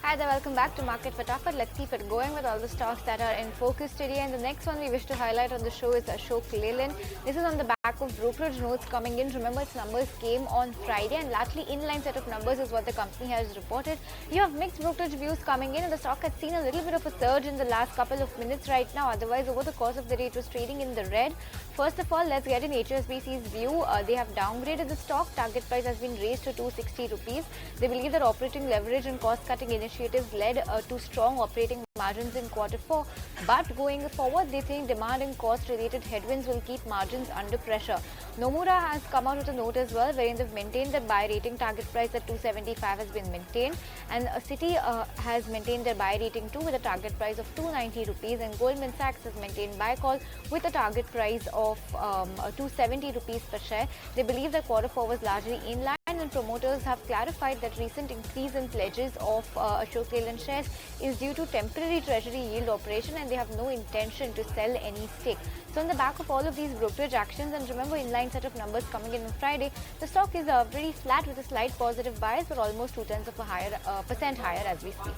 Hi there, welcome back to Market Fatafat. Let's keep it going with all the stocks that are in focus today. And the next one we wish to highlight on the show is Akshay Leyland. This is on the back of brokerage notes coming in. Remember, its numbers came on Friday, and largely inline set of numbers is what the company has reported. You have mixed brokerage views coming in, and the stock has seen a little bit of a surge in the last couple of minutes right now. Otherwise, over the course of the day, it was trading in the red. First of all, let's get in HSBC's view. They have downgraded the stock. Target price has been raised to 260 rupees. They believe that operating leverage and cost-cutting initiatives led to strong operating margins in Q4. But going forward, they think demand and cost-related headwinds will keep margins under pressure. Nomura has come out with a note as well, wherein they've maintained the buy rating. Target price at 275 has been maintained. And Citi has maintained their buy rating too, with a target price of 290 rupees. And Goldman Sachs has maintained buy call with a target price of 270 rupees per share. They believe that Q4 was largely in line, and promoters have clarified that recent increase in pledges of Akshay Leyland shares is due to temporary treasury yield operation, and they have no intention to sell any stake. So on the back of all of these brokerage actions, and remember inline set of numbers coming in on Friday, the stock is pretty flat with a slight positive bias, but almost 0.2% higher as we speak.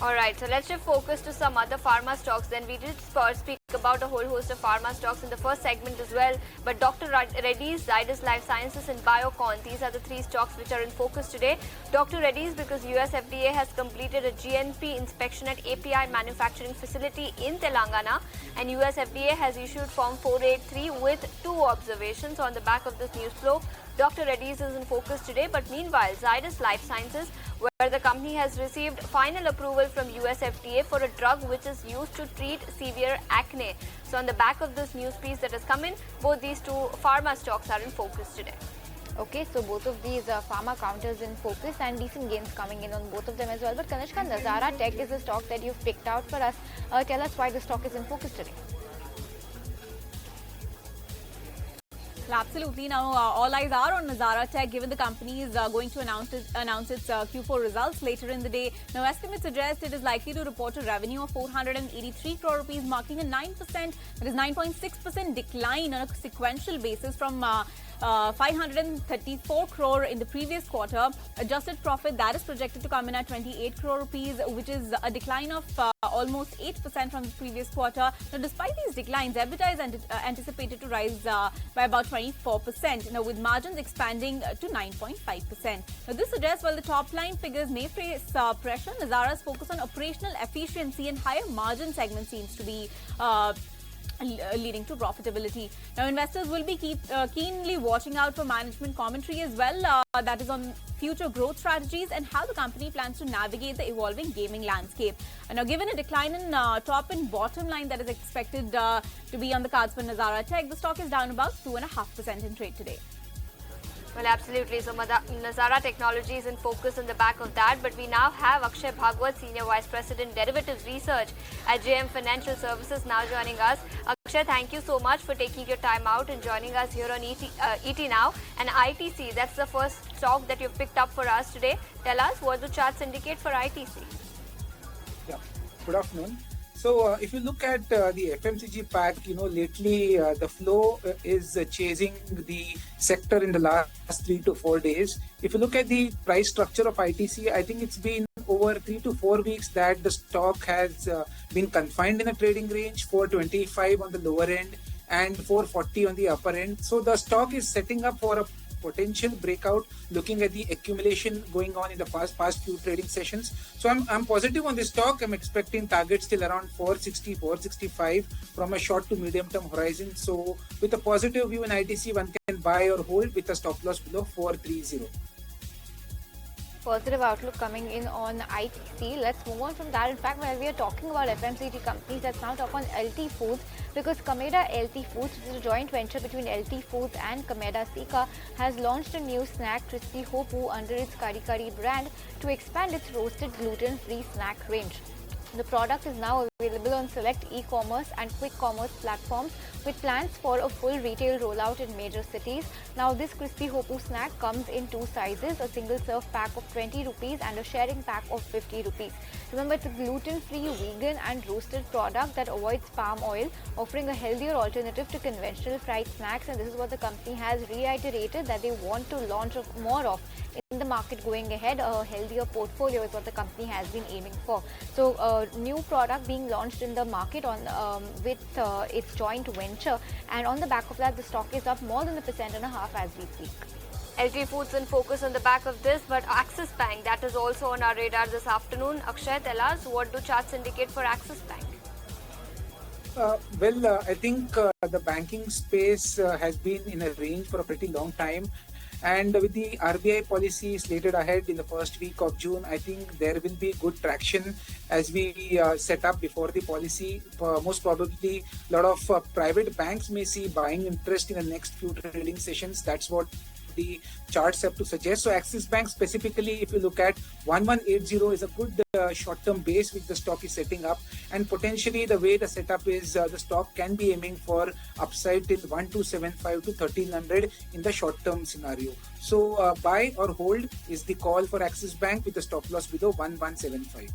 Alright, so let's shift focus to some other pharma stocks. Then we did speak about a whole host of pharma stocks in the first segment as well. But Dr. Reddy's, Zydus Life Sciences and Biocon, these are the three stocks which are in focus today. Dr. Reddy's because US FDA has completed a GNP inspection at API manufacturing facility in Telangana, and US FDA has issued Form 483 with 2 observations on the back of this news flow. Dr. Reddy's is in focus today, but meanwhile, Zydus Life Sciences, where the company has received final approval from US FDA for a drug which is used to treat severe acne. So on the back of this news piece that has come in, both these two pharma stocks are in focus today. Okay, so both of these pharma counters in focus and decent gains coming in on both of them as well. But Kanishka, Nazara Tech is a stock that you've picked out for us. Tell us why the stock is in focus today. Absolutely. Now, all eyes are on Nazara Tech, given the company is going to announce its Q4 results later in the day. Now, estimates suggest it is likely to report a revenue of 483 crore rupees, marking a 9%, that is 9.6% decline on a sequential basis from 534 crore in the previous quarter. Adjusted profit that is projected to come in at 28 crore rupees, which is a decline of almost 8% from the previous quarter. Now, despite these declines, EBITDA is anticipated to rise by about 24%, now with margins expanding to 9.5%. Now, this suggests while the top line figures may face pressure, Nazara's focus on operational efficiency and higher margin segment seems to be leading to profitability. Now, investors will be keenly watching out for management commentary as well, that is on future growth strategies and how the company plans to navigate the evolving gaming landscape. And now, given a decline in top and bottom line that is expected to be on the cards for Nazara Tech, the stock is down about 2.5% in trade today. Well, absolutely. So, Nazara Technology is in focus on the back of that. But we now have Akshay Bhagwat, Senior Vice President, Derivatives Research at JM Financial Services, now joining us. Akshay, thank you so much for taking your time out and joining us here on ET Now. And ITC, that's the first stock that you've picked up for us today. Tell us what the charts indicate for ITC. Yeah, good afternoon. So, if you look at the FMCG pack, lately the flow is chasing the sector in the last 3 to 4 days. If you look at the price structure of ITC, I think it's been over 3 to 4 weeks that the stock has been confined in a trading range, 425 on the lower end and 440 on the upper end. So, the stock is setting up for a potential breakout, looking at the accumulation going on in the past few trading sessions. So I'm positive on this stock. I'm expecting targets still around 460, 465 from a short to medium term horizon. So with a positive view in ITC, one can buy or hold with a stop loss below 430. Positive outlook coming in on ITC. Let's move on from that. In fact, while we are talking about FMCG companies, let's now talk on LT Foods, because Kameda LT Foods, which is a joint venture between LT Foods and Kameda Sika, has launched a new snack, Crispy Hopu, under its Kari Kari brand to expand its roasted gluten-free snack range. The product is now available on select e-commerce and quick commerce platforms with plans for a full retail rollout in major cities. Now this crispy hopu snack comes in two sizes, a single serve pack of 20 rupees and a sharing pack of 50 rupees. Remember, it's a gluten-free, vegan and roasted product that avoids palm oil, offering a healthier alternative to conventional fried snacks, and this is what the company has reiterated that they want to launch more of in the market going ahead. A healthier portfolio is what the company has been aiming for. So new product being launched in the market on with its joint venture, and on the back of that the stock is up more than 1.5% as we speak. LT Foods in focus on the back of this, but Axis Bank, that is also on our radar this afternoon. Akshay, tell us, what do charts indicate for Axis Bank? I think the banking space has been in a range for a pretty long time. And with the RBI policy slated ahead in the first week of June, I think there will be good traction as we set up before the policy. Most probably, a lot of private banks may see buying interest in the next few trading sessions. That's what the charts have to suggest. So Axis Bank specifically, if you look at 1180 is a good short-term base which the stock is setting up, and potentially the way the setup is, the stock can be aiming for upside till 1275 to 1300 in the short-term scenario. So buy or hold is the call for Axis Bank with the stop loss below 1175.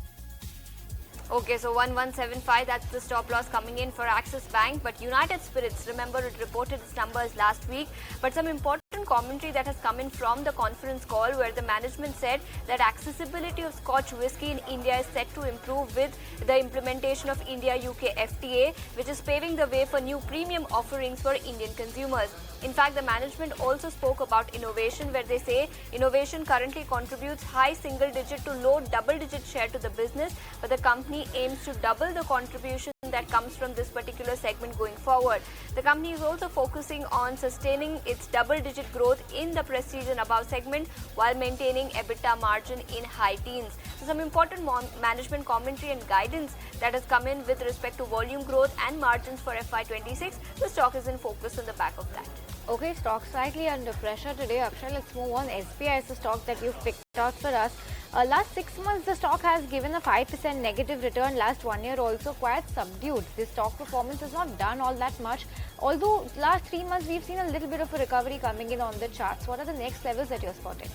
Okay, so 1175, that's the stop loss coming in for Axis Bank. But United Spirits, remember, it reported its numbers last week, but some important commentary that has come in from the conference call, where the management said that accessibility of Scotch whisky in India is set to improve with the implementation of India-UK FTA, which is paving the way for new premium offerings for Indian consumers. In fact, the management also spoke about innovation, where they say innovation currently contributes high single-digit to low double-digit share to the business, but the company aims to double the contribution that comes from this particular segment going forward. The company is also focusing on sustaining its double-digit growth in the prestige and above segment while maintaining EBITDA margin in high teens. So some important management commentary and guidance that has come in with respect to volume growth and margins for FY26. The stock is in focus on the back of that. Okay, stock slightly under pressure today. Akshay, let's move on. SBI is the stock that you've picked out for us. Last 6 months, the stock has given a 5% negative return. Last 1 year also quite subdued. This stock performance has not done all that much. Although last 3 months, we've seen a little bit of a recovery coming in on the charts. What are the next levels that you're spotting?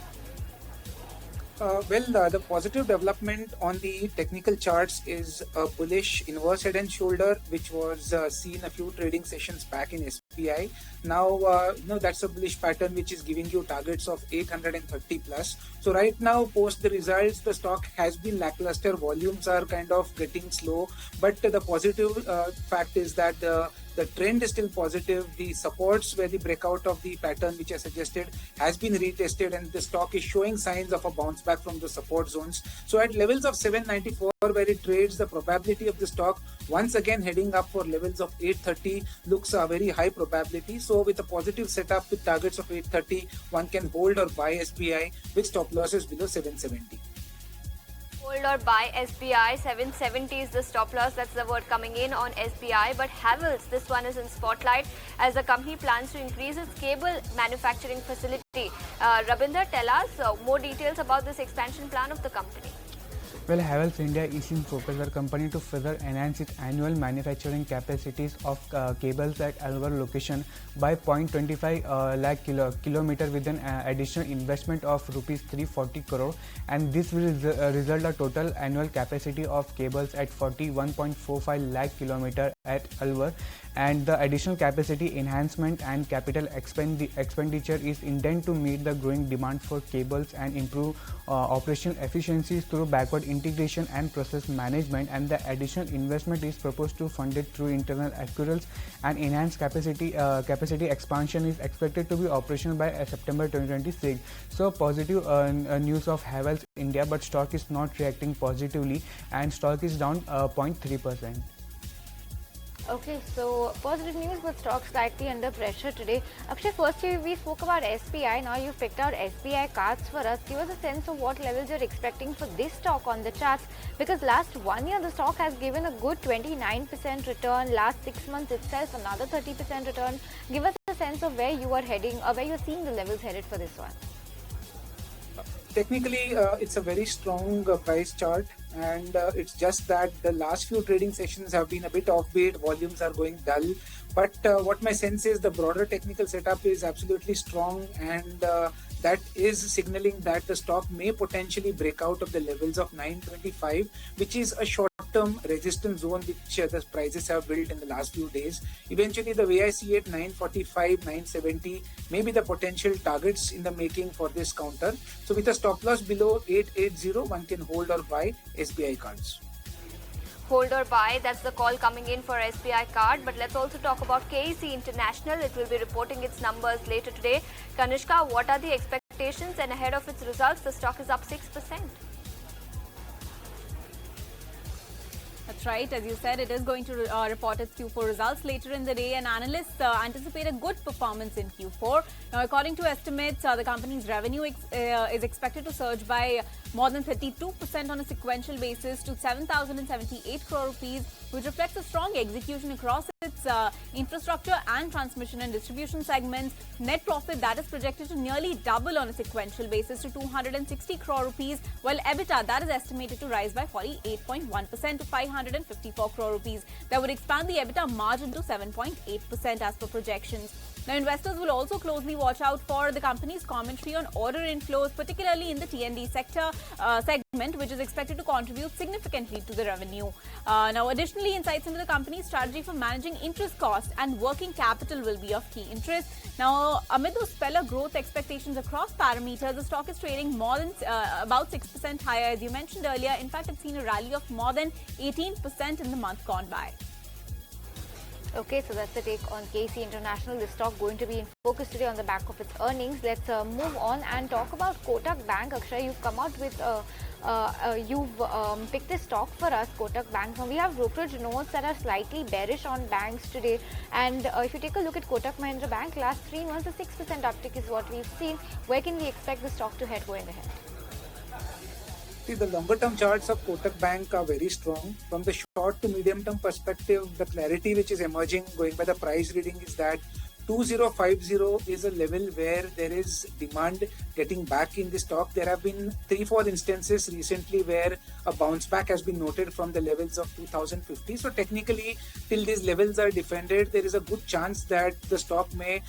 The positive development on the technical charts is a bullish inverse head and shoulder, which was seen a few trading sessions back in SBI. Now, that's a bullish pattern which is giving you targets of 830 plus. So right now, post the results, the stock has been lackluster. Volumes are kind of getting slow, but the positive fact is that the trend is still positive. The supports where the breakout of the pattern which I suggested has been retested, and the stock is showing signs of a bounce back from the support zones. So at levels of 794 where it trades, the probability of the stock once again heading up for levels of 830 looks a very high probability. So with a positive setup with targets of 830, one can hold or buy SBI with stop losses below 770. Hold or buy SBI, 770 is the stop loss. That's the word coming in on SBI. But Havells, this one is in spotlight as the company plans to increase its cable manufacturing facility. Rabindra, tell us more details about this expansion plan of the company. Well, Havells India is in focus. The company to further enhance its annual manufacturing capacities of cables at our location by 0.25 lakh kilometer with an additional investment of rupees 340 crore, and this will result a total annual capacity of cables at 41.45 lakh kilometer at Alwar, and the additional capacity enhancement and capital expenditure is intended to meet the growing demand for cables and improve operational efficiencies through backward integration and process management, and the additional investment is proposed to fund it through internal accruals, and enhanced capacity expansion is expected to be operational by September 2026. So positive news of Havells India, but stock is not reacting positively and stock is down 0.3%. Okay, so positive news, but stock slightly under pressure today. Akshay, firstly we spoke about SBI. Now you've picked out SBI cards for us. Give us a sense of what levels you're expecting for this stock on the charts, because last 1 year the stock has given a good 29% return. Last 6 months itself another 30% return. Give us a sense of where you are heading, or where you're seeing the levels headed for this one. Technically, it's a very strong price chart. and it's just that the last few trading sessions have been a bit offbeat, volumes are going dull. But what my sense is, the broader technical setup is absolutely strong, and that is signaling that the stock may potentially break out of the levels of 925, which is a short-term resistance zone which the prices have built in the last few days. Eventually, the way I see it, 945, 970 may be the potential targets in the making for this counter. So with a stop loss below 880, one can hold or buy SBI cards. Hold or buy, that's the call coming in for SBI card. But let's also talk about KEC International. It will be reporting its numbers later today. Kanishka, what are the expectations? And ahead of its results, the stock is up 6%. That's right. As you said, it is going to report its Q4 results later in the day, and analysts anticipate a good performance in Q4. Now, according to estimates, the company's revenue is expected to surge by more than 32% on a sequential basis to 7,078 crore rupees, which reflects a strong execution across its infrastructure and transmission and distribution segments. Net profit that is projected to nearly double on a sequential basis to 260 crore rupees, while EBITDA that is estimated to rise by 48.1% to 554 crore rupees. That would expand the EBITDA margin to 7.8% as per projections. Now, investors will also closely watch out for the company's commentary on order inflows, particularly in the T&D sector segment, which is expected to contribute significantly to the revenue. Now, additionally, insights into the company's strategy for managing interest costs and working capital will be of key interest. Now, amid those stellar growth expectations across parameters, the stock is trading more than about 6% higher, as you mentioned earlier. In fact, it's seen a rally of more than 18% in the month gone by. Okay, so that's the take on KEC International. The stock going to be in focus today on the back of its earnings. Let's move on and talk about Kotak Bank. Akshay, you've come out with you've picked this stock for us, Kotak Bank. Now we have brokerage notes that are slightly bearish on banks today. And if you take a look at Kotak Mahindra Bank, last 3 months, a 6% uptick is what we've seen. Where can we expect the stock to head going ahead? See, the longer term charts of Kotak Bank are very strong. From the short to medium term perspective, the clarity which is emerging going by the price reading is that 2050 is a level where there is demand getting back in the stock. There have been 3-4 instances recently where a bounce back has been noted from the levels of 2050. So technically, till these levels are defended, there is a good chance that the stock may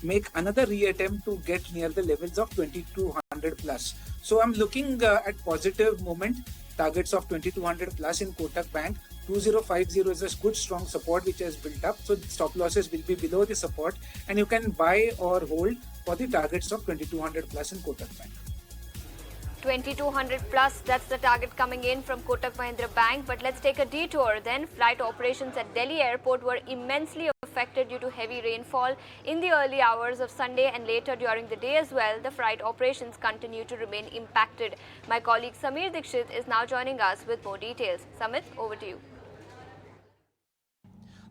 make another reattempt to get near the levels of 2200 plus. So I'm looking at positive movement, targets of 2200 plus in Kotak Bank. 2050 is a good strong support which has built up. So stop losses will be below the support, and you can buy or hold for the targets of 2200 plus in Kotak Bank. 2200 plus, that's the target coming in from Kotak Mahindra Bank. But let's take a detour then. Flight operations at Delhi airport were immensely affected due to heavy rainfall in the early hours of Sunday and later during the day as well. The flight operations continue to remain impacted. My colleague Samir Dikshit is now joining us with more details. Samit, over to you.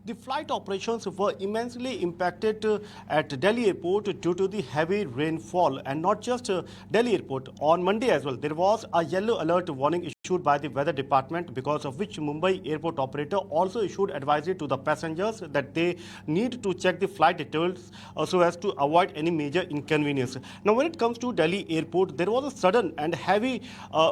The flight operations were immensely impacted at Delhi airport due to the heavy rainfall, and not just Delhi airport. On Monday as well, there was a yellow alert warning issued by the weather department, because of which Mumbai airport operator also issued advisory to the passengers that they need to check the flight details so as to avoid any major inconvenience. Now, when it comes to Delhi airport, there was a sudden and heavy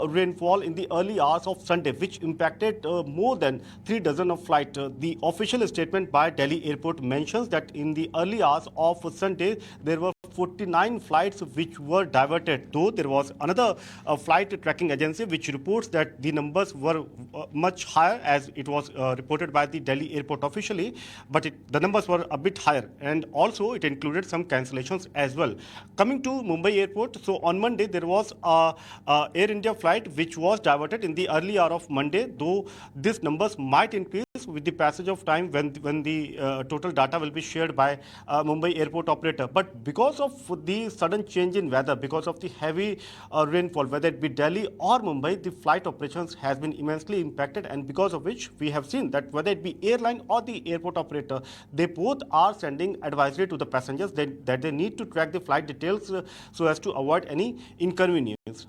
rainfall in the early hours of Sunday, which impacted more than 3 dozen of flights. The official statement by Delhi airport mentions that in the early hours of Sunday, there were 49 flights which were diverted, though there was another flight tracking agency which reports that the numbers were much higher, as it was reported by the Delhi airport officially, but the numbers were a bit higher, and also it included some cancellations as well. Coming to Mumbai airport, so on Monday there was a Air India flight which was diverted in the early hour of Monday, though these numbers might increase with the passage of time when the total data will be shared by Mumbai airport operator. But because of the sudden change in weather, because of the heavy rainfall, whether it be Delhi or Mumbai, the flight operations has been immensely impacted, and because of which we have seen that whether it be airline or the airport operator, they both are sending advisory to the passengers that they need to track the flight details so as to avoid any inconvenience.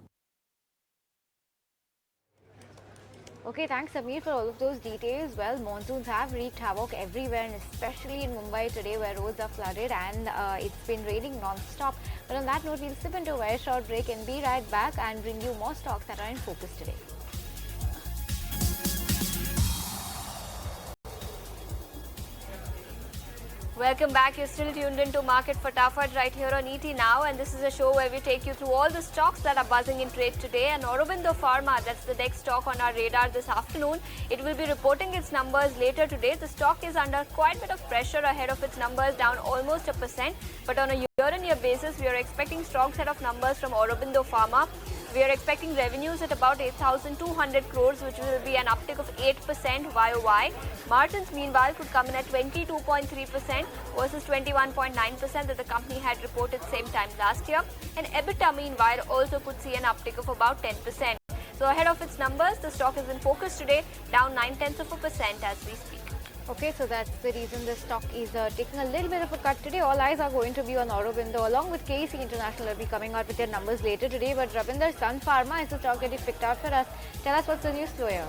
Okay, thanks Samir for all of those details. Well, monsoons have wreaked havoc everywhere, and especially in Mumbai today where roads are flooded and it's been raining non-stop. But on that note, we'll slip into a very short break and be right back and bring you more stocks that are in focus today. Welcome back. You're still tuned into Market Fatafat right here on ET Now, and this is a show where we take you through all the stocks that are buzzing in trade today. And Aurobindo Pharma, that's the next stock on our radar this afternoon. It will be reporting its numbers later today. The stock is under quite a bit of pressure ahead of its numbers, down almost 1%. But on a year-on-year basis, we are expecting strong set of numbers from Aurobindo Pharma. We are expecting revenues at about 8,200 crores, which will be an uptick of 8% YOY. Margins, meanwhile, could come in at 22.3% versus 21.9% that the company had reported same time last year. And EBITDA, meanwhile, also could see an uptick of about 10%. So ahead of its numbers, the stock is in focus today, down 0.9% as we speak. Okay, so that's the reason the stock is taking a little bit of a cut today. All eyes are going to be on Aurobindo, along with KEC International will be coming out with their numbers later today. But Ravinder, Sun Pharma is the stock that you picked out for us. Tell us what's the news flow here.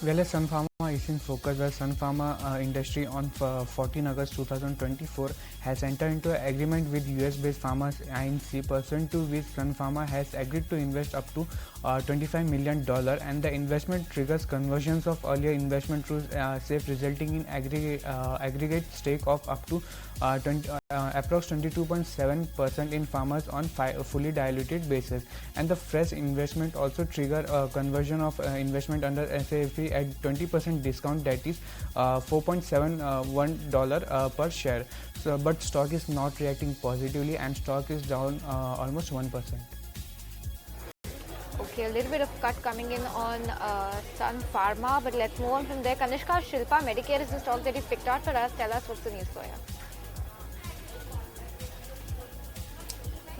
Well, Sun Pharma is in focus where Sun Pharma industry on 14 August 2024 has entered into an agreement with US-based pharma INC, pursuant to which Sun Pharma has agreed to invest up to $25 million, and the investment triggers conversions of earlier investment through SAFE, resulting in aggregate stake of up to approx 22.7% in farmers on fully diluted basis. And the fresh investment also trigger conversion of investment under SAFE at 20% discount, that is $4.71 per share. So, but stock is not reacting positively and stock is down almost 1%. Okay, a little bit of cut coming in on Sun Pharma, but let's move on from there. Kanishka, Shilpa Medicare is the stock that you picked out for us. Tell us what's the news for you.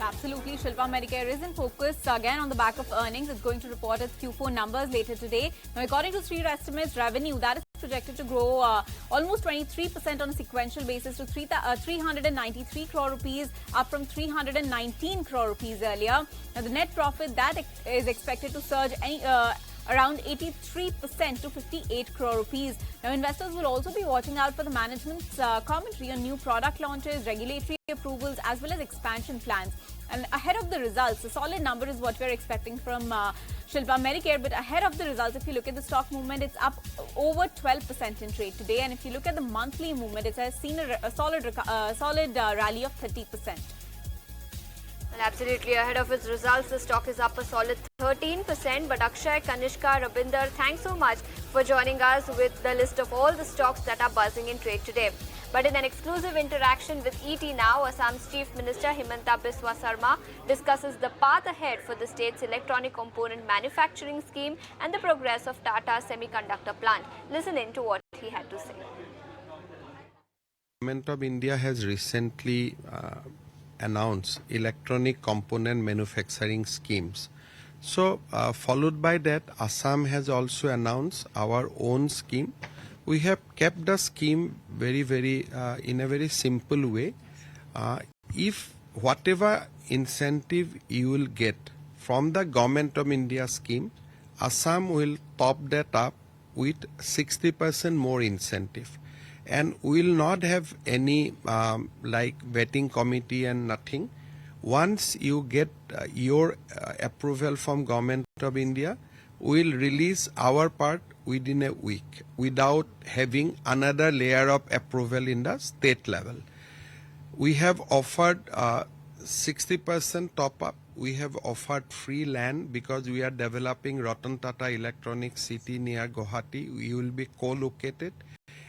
Absolutely, Shilpa Medicare is in focus again on the back of earnings. It's going to report its Q4 numbers later today. Now, according to Street estimates, revenue that is projected to grow almost 23% on a sequential basis to 393 crore rupees, up from 319 crore rupees earlier. Now, the net profit that is expected to surge around 83% to 58 crore rupees. Now, investors will also be watching out for the management's commentary on new product launches, regulatory approvals, as well as expansion plans. And ahead of the results, a solid number is what we're expecting from Shilpa Medicare. But ahead of the results, if you look at the stock movement, it's up over 12% in trade today. And if you look at the monthly movement, it has seen a solid rally of 30%. Well, absolutely. Ahead of its results, the stock is up a solid 13%. But Akshay, Kanishka, Rabinder, thanks so much for joining us with the list of all the stocks that are buzzing in trade today. But in an exclusive interaction with ET Now, Assam's Chief Minister Himanta Biswa Sarma discusses the path ahead for the state's electronic component manufacturing scheme and the progress of Tata semiconductor plant. Listen in to what he had to say. Government of India has recently announced electronic component manufacturing schemes. So, followed by that, Assam has also announced our own scheme. We have kept the scheme in a very simple way. If whatever incentive you will get from the Government of India scheme, Assam will top that up with 60% more incentive. And we will not have any like vetting committee and nothing. Once you get your approval from Government of India, we will release our part within a week without having another layer of approval in the state level. We have offered 60% top up. We have offered free land because we are developing Ratan Tata Electronic City near Guwahati. We will be co-located.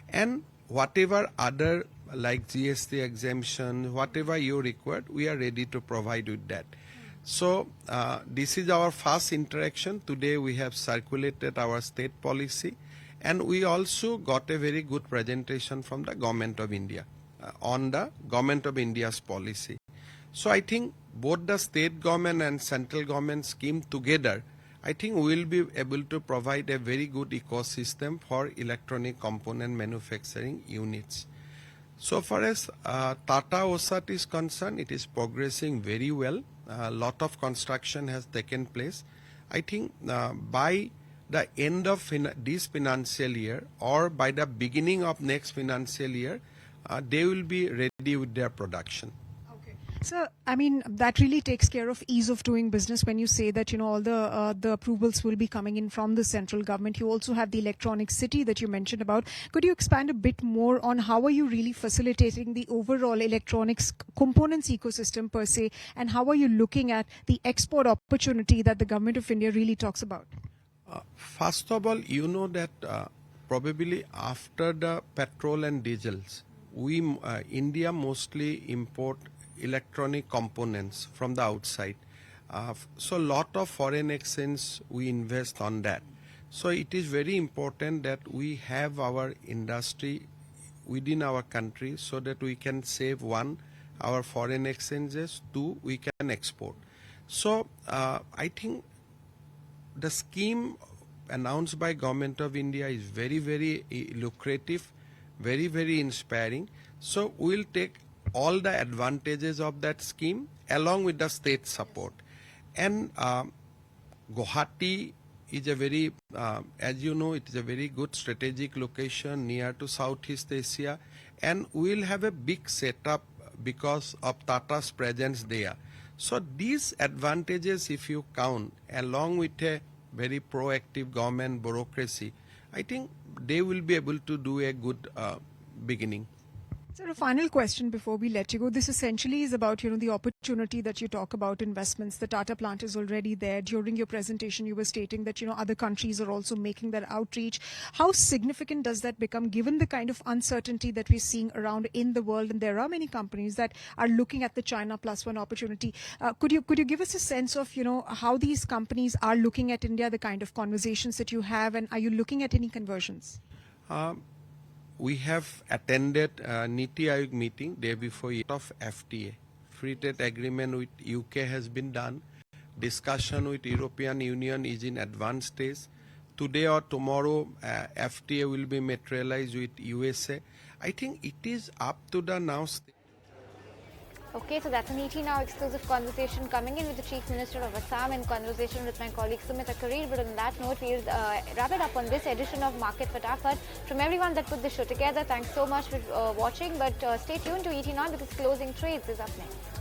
And whatever other like GST exemption, whatever you require, we are ready to provide with that. So this is our first interaction. Today we have circulated our state policy, and we also got a very good presentation from the Government of India on the Government of India's policy. So I think both the state government and central government scheme together, I think we will be able to provide a very good ecosystem for electronic component manufacturing units. So far as Tata OSAT is concerned, it is progressing very well. A lot of construction has taken place. I think by the end of this financial year or by the beginning of next financial year, they will be ready with their production. Okay. So, I mean, that really takes care of ease of doing business when you say that, all the approvals will be coming in from the central government. You also have the electronic city that you mentioned about. Could you expand a bit more on how are you really facilitating the overall electronics components ecosystem per se, and how are you looking at the export opportunity that the government of India really talks about? First of all, you know that probably after the petrol and diesels, India mostly import electronic components from the outside. So a lot of foreign exchange we invest on that. So it is very important that we have our industry within our country so that we can save one, our foreign exchanges, two, we can export. So I think the scheme announced by Government of India is very, very lucrative, very, very inspiring. So we'll take all the advantages of that scheme along with the state support. And Guwahati is a very, as you know, it is a very good strategic location near to Southeast Asia, and we'll have a big setup because of Tata's presence there. So these advantages, if you count along with a very proactive government bureaucracy, I think they will be able to do a good beginning. So a final question before we let you go. This essentially is about, the opportunity that you talk about investments. The Tata plant is already there. During your presentation, you were stating that, other countries are also making that outreach. How significant does that become given the kind of uncertainty that we're seeing around in the world? And there are many companies that are looking at the China Plus One opportunity. Could you give us a sense of, how these companies are looking at India, the kind of conversations that you have, and are you looking at any conversions? We have attended Niti Aayog meeting day before of FTA. Free trade agreement with UK has been done. Discussion with European Union is in advanced stage. Today or tomorrow, FTA will be materialized with USA. I think it is up to the now. Okay, so that's an ET Now exclusive conversation coming in with the Chief Minister of Assam in conversation with my colleague Sumita Karir. But on that note, we'll wrap it up on this edition of Market Fatafat. From everyone that put the show together, thanks so much for watching. But stay tuned to ET Now because closing trades is up next.